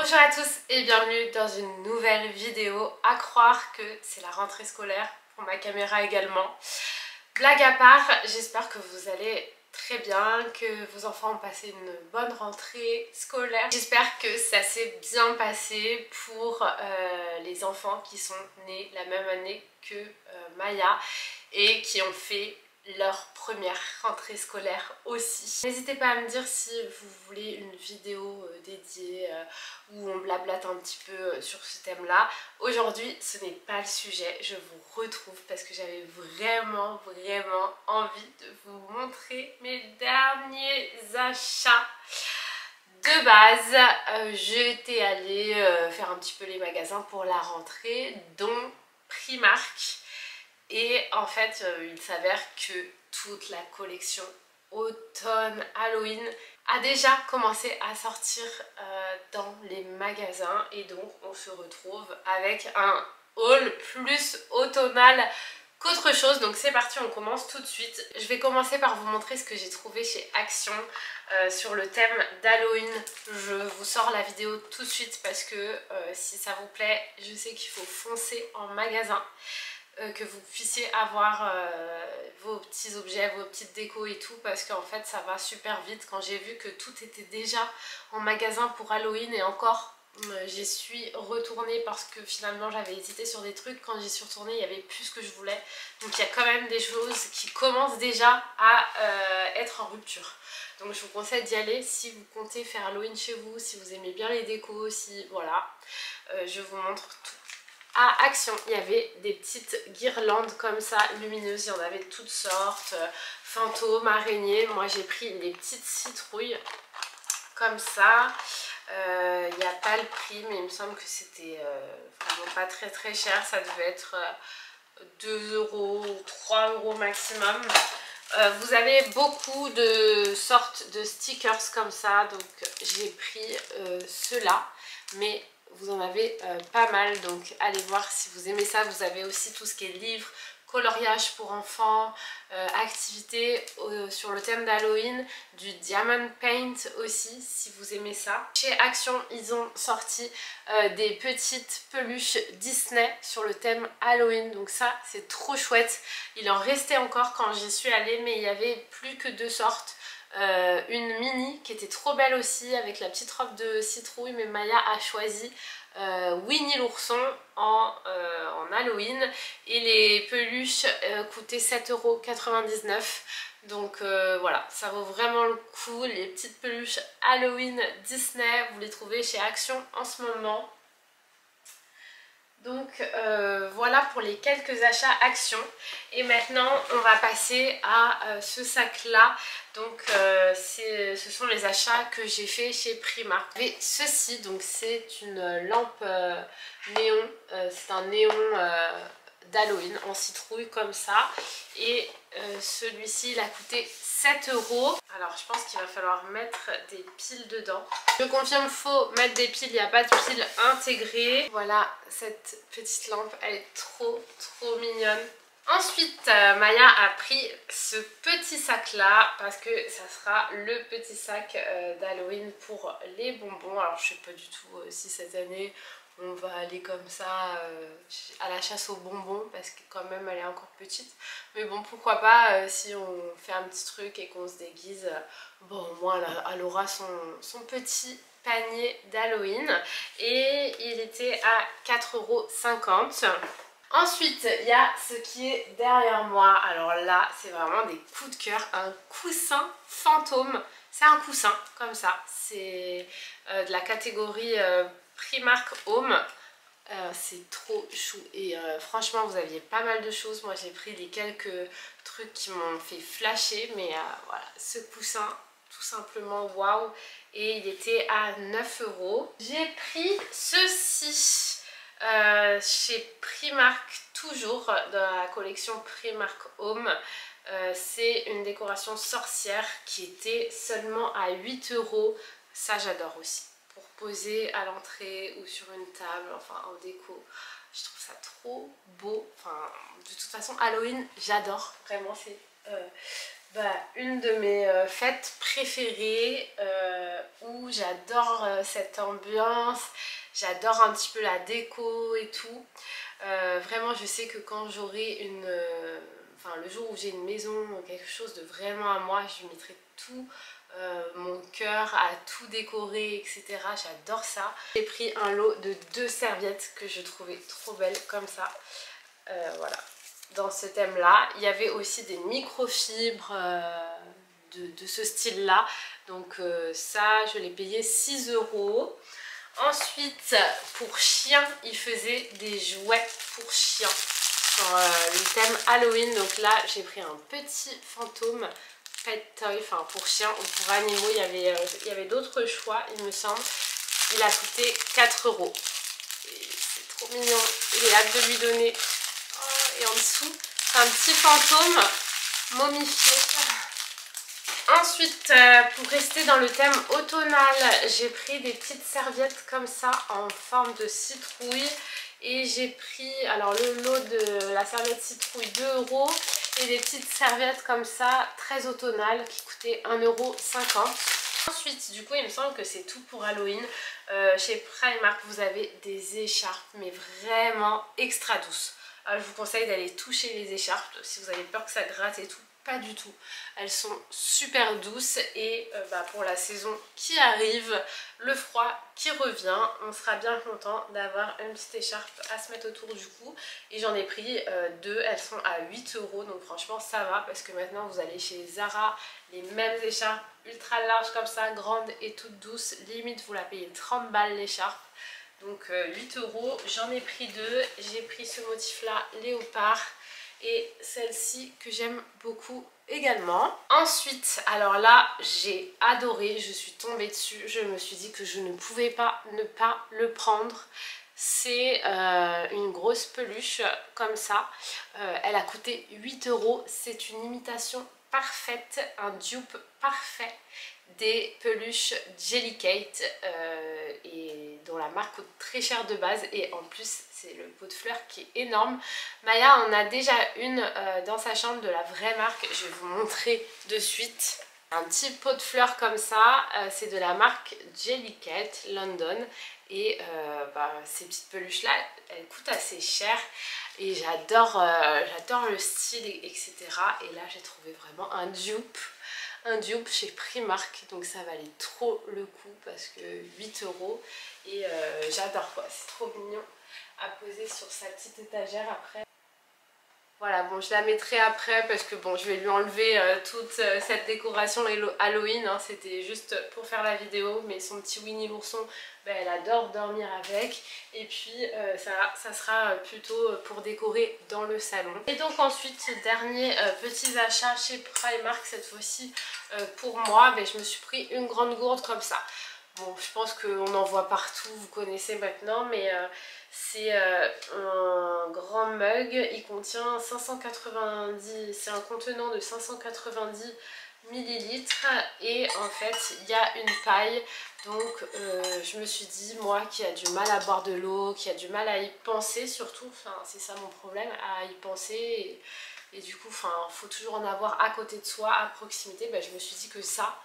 Bonjour à tous et bienvenue dans une nouvelle vidéo. À croire que c'est la rentrée scolaire, pour ma caméra également. Blague à part, j'espère que vous allez très bien, que vos enfants ont passé une bonne rentrée scolaire. J'espère que ça s'est bien passé pour les enfants qui sont nés la même année que Maya et qui ont fait leur première rentrée scolaire aussi. N'hésitez pas à me dire si vous voulez une vidéo dédiée où on blablate un petit peu sur ce thème là. Aujourd'hui ce n'est pas le sujet, je vous retrouve parce que j'avais vraiment envie de vous montrer mes derniers achats. De base, j'étais allée faire un petit peu les magasins pour la rentrée, dont Primark. Et en fait, il s'avère que toute la collection automne Halloween a déjà commencé à sortir dans les magasins. Et donc, on se retrouve avec un haul plus automnal qu'autre chose. Donc c'est parti, on commence tout de suite. Je vais commencer par vous montrer ce que j'ai trouvé chez Action sur le thème d'Halloween. Je vous sors la vidéo tout de suite parce que si ça vous plaît, je sais qu'il faut foncer en magasin. Que vous puissiez avoir vos petits objets, vos petites décos et tout, parce qu'en fait ça va super vite. Quand j'ai vu que tout était déjà en magasin pour Halloween, et encore j'y suis retournée parce que finalement j'avais hésité sur des trucs. Quand j'y suis retournée, il y avait plus ce que je voulais, donc il y a quand même des choses qui commencent déjà à être en rupture. Donc je vous conseille d'y aller si vous comptez faire Halloween chez vous, si vous aimez bien les décos, si voilà, je vous montre tout. À Action, il y avait des petites guirlandes comme ça, lumineuses, il y en avait de toutes sortes, fantômes, araignées. Moi j'ai pris les petites citrouilles comme ça. Il n'y a pas le prix, mais il me semble que c'était vraiment pas très cher. Ça devait être 2 € ou 3 € maximum. Vous avez beaucoup de sortes de stickers comme ça, donc j'ai pris ceux-là, mais vous en avez pas mal, donc allez voir si vous aimez ça. Vous avez aussi tout ce qui est livres, coloriage pour enfants, activités sur le thème d'Halloween, du diamond paint aussi si vous aimez ça. Chez Action, ils ont sorti des petites peluches Disney sur le thème Halloween, donc ça c'est trop chouette. Il en restait encore quand j'y suis allée, mais il y avait plus que 2 sortes. Une mini qui était trop belle aussi avec la petite robe de citrouille, mais Maya a choisi Winnie l'ourson en Halloween, et les peluches coûtaient 7,99 €. Donc voilà, ça vaut vraiment le coup. Les petites peluches Halloween Disney, vous les trouvez chez Action en ce moment. Donc voilà pour les quelques achats Action. Et maintenant on va passer à ce sac là. Donc ce sont les achats que j'ai fait chez Primark. Et ceci, donc c'est une lampe néon, c'est un néon d'Halloween en citrouille comme ça. Et celui-ci il a coûté 7 €. Alors je pense qu'il va falloir mettre des piles dedans. Je confirme, faut mettre des piles, il n'y a pas de piles intégrées. Voilà, cette petite lampe, elle est trop mignonne. Ensuite, Maya a pris ce petit sac là parce que ça sera le petit sac d'Halloween pour les bonbons. Alors je sais pas du tout si cette année on va aller comme ça à la chasse aux bonbons parce que quand même elle est encore petite. Mais bon, pourquoi pas si on fait un petit truc et qu'on se déguise. Bon, au moins elle aura son petit panier d'Halloween. Et il était à 4,50 €. Ensuite, il y a ce qui est derrière moi. Alors là, c'est vraiment des coups de cœur. Un coussin fantôme. C'est un coussin comme ça. C'est de la catégorie Primark Home. C'est trop chou. Et franchement, vous aviez pas mal de choses. Moi, j'ai pris les quelques trucs qui m'ont fait flasher. Mais voilà, ce coussin, tout simplement, waouh. Et il était à 9 €. J'ai pris ceci. Chez Primark, toujours dans la collection Primark Home. C'est une décoration sorcière qui était seulement à 8 €. Ça j'adore aussi, pour poser à l'entrée ou sur une table, enfin en déco. Je trouve ça trop beau. Enfin, de toute façon Halloween j'adore, vraiment c'est une de mes fêtes préférées où beaucoup, j'adore cette ambiance, j'adore un petit peu la déco et tout. Vraiment je sais que quand j'aurai enfin le jour où j'ai une maison, quelque chose de vraiment à moi, je mettrai tout mon cœur à tout décorer, etc. J'adore ça. J'ai pris un lot de 2 serviettes que je trouvais trop belles comme ça. Voilà, dans ce thème là. Il y avait aussi des microfibres de ce style là. Donc ça je l'ai payé 6 €. Ensuite, pour chiens, ils faisaient des jouets pour chiens sur le thème Halloween. Donc là, j'ai pris un petit fantôme pet toy, enfin pour chiens ou pour animaux. Il y avait d'autres choix, il me semble. Il a coûté 4 €. Et c'est trop mignon. J'ai hâte de lui donner. Oh, et en dessous, c'est un petit fantôme momifié. Ensuite, pour rester dans le thème automnal, j'ai pris des petites serviettes comme ça en forme de citrouille. Et j'ai pris alors le lot de la serviette citrouille 2 € et des petites serviettes comme ça très automnales qui coûtaient 1,50 €. Ensuite, du coup, il me semble que c'est tout pour Halloween. Chez Primark, vous avez des écharpes, mais vraiment extra douces. Alors, je vous conseille d'aller toucher les écharpes si vous avez peur que ça gratte et tout. Pas du tout, elles sont super douces et pour la saison qui arrive, le froid qui revient, on sera bien content d'avoir une petite écharpe à se mettre autour du cou. Et j'en ai pris 2, elles sont à 8 €, donc franchement ça va parce que maintenant vous allez chez Zara, les mêmes écharpes ultra larges comme ça, grandes et toutes douces, limite vous la payez 30 balles l'écharpe. Donc 8 €, j'en ai pris 2, j'ai pris ce motif là léopard et celle-ci que j'aime beaucoup également. Ensuite, alors là j'ai adoré, je suis tombée dessus, je me suis dit que je ne pouvais pas ne pas le prendre. C'est une grosse peluche comme ça, elle a coûté 8 €, c'est une imitation parfaite, un dupe parfait des peluches Jellicate et dont la marque coûte très cher de base et en plus c'est le pot de fleurs qui est énorme. Maya en a déjà une dans sa chambre de la vraie marque, je vais vous montrer de suite. Un petit pot de fleurs comme ça, c'est de la marque Jellicate London et ces petites peluches là elles coûtent assez cher et j'adore le style etc. Et là j'ai trouvé vraiment un dupe chez Primark, donc ça valait trop le coup parce que 8 € et j'adore quoi, c'est trop mignon à poser sur sa petite étagère après. Voilà, bon je la mettrai après parce que bon je vais lui enlever toute cette décoration Halloween, hein, c'était juste pour faire la vidéo, mais son petit Winnie l'ourson, elle adore dormir avec et puis ça sera plutôt pour décorer dans le salon. Et donc ensuite, dernier petit achat chez Primark cette fois-ci pour moi, je me suis pris une grande gourde comme ça. Bon, je pense qu'on en voit partout, vous connaissez maintenant, mais c'est un grand mug, il contient 590, c'est un contenant de 590 millilitres et en fait il y a une paille, donc je me suis dit, moi qui a du mal à boire de l'eau, qui a du mal à y penser surtout, enfin c'est ça mon problème, à y penser et du coup il faut toujours en avoir à côté de soi, à proximité, je me suis dit que ça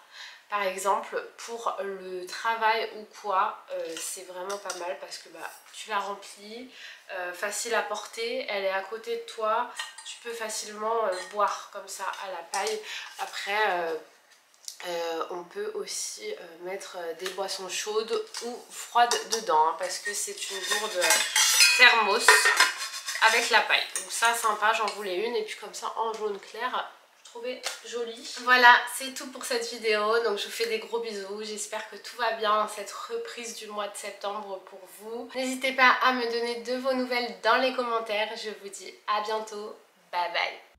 par exemple pour le travail ou quoi, c'est vraiment pas mal parce que tu la remplis, facile à porter, elle est à côté de toi, tu peux facilement boire comme ça à la paille. Après on peut aussi mettre des boissons chaudes ou froides dedans hein, parce que c'est une gourde thermos avec la paille. Donc ça sympa, j'en voulais une et puis comme ça en jaune clair, jolie. Voilà, c'est tout pour cette vidéo, donc je vous fais des gros bisous, j'espère que tout va bien dans cette reprise du mois de septembre pour vous. N'hésitez pas à me donner de vos nouvelles dans les commentaires, je vous dis à bientôt, bye bye.